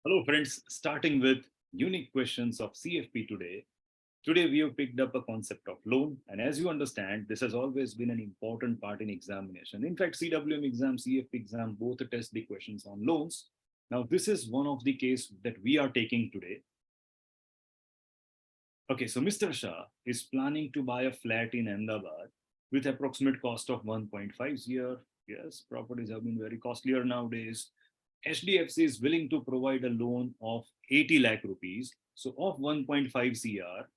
Hello, friends. Starting with unique questions of CFP today. Today, we have picked up a concept of loan. And as you understand, this has always been an important part in examination. In fact, CWM exam, CFP exam, both test the questions on loans. Now, this is one of the case that we are taking today. Okay, so Mr. Shah is planning to buy a flat in Ahmedabad with approximate cost of 1.5 CR. Yes, properties have been very costlier nowadays. HDFC is willing to provide a loan of 80 lakh rupees. So of 1.5 CR,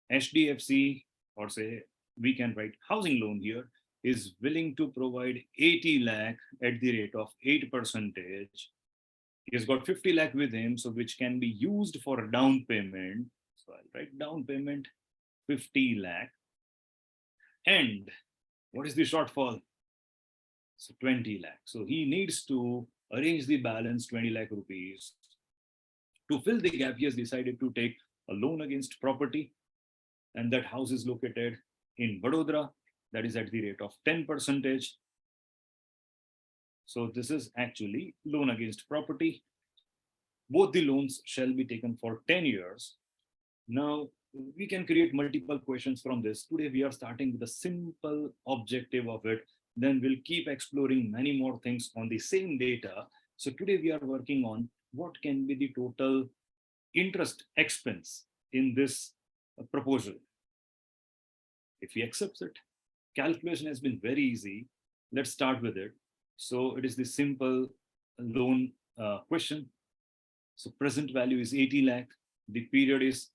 HDFC, or say we can write housing loan here, is willing to provide 80 lakh at the rate of 8 percentage. He has got 50 lakh with him, so which can be used for a down payment. So I'll write down payment 50 lakh. And what is the shortfall? So 20 lakh. So he needs to arrange the balance 20 lakh rupees. To fill the gap, he has decided to take a loan against property, and that house is located in Vadodara, that is at the rate of 10 percentage. So this is actually loan against property. Both the loans shall be taken for 10 years. Now, we can create multiple questions from this. Today, we are starting with a simple objective of it. Then we'll keep exploring many more things on the same data. So today, we are working on what can be the total interest expense in this proposal. If he accepts it, calculation has been very easy. Let's start with it. So it is the simple loan question. So present value is 80 lakh. The period is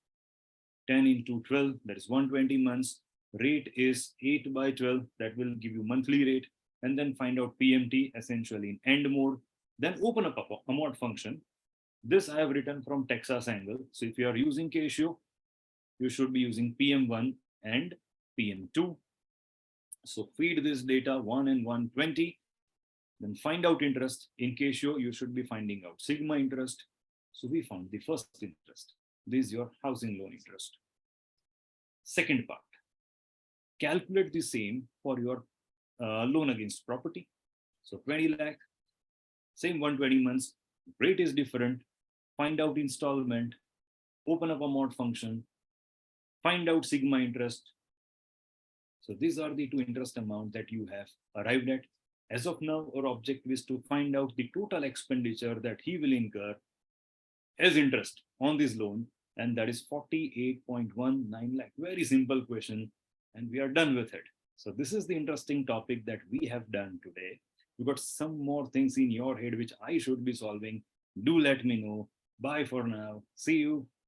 10 into 12, that is 120 months. Rate is 8 by 12, that will give you monthly rate. And then find out PMT essentially in end mode. Then open up a mod function. This I have written from Texas angle. So if you are using Casio, you should be using PM1 and PM2. So feed this data 1 and 120. Then find out interest. In Casio, you should be finding out sigma interest. So we found the first interest. This is your housing loan interest. Second part, calculate the same for your loan against property. So 20 lakh, same 120 months, rate is different. Find out installment, open up a mod function, find out sigma interest. So these are the two interest amount that you have arrived at. As of now, our objective is to find out the total expenditure that he will incur as interest on this loan, and that is 48.19 lakh. Very simple question, and we are done with it. So this is the interesting topic that we have done today. You got some more things in your head which I should be solving. Do let me know. Bye for now. See you.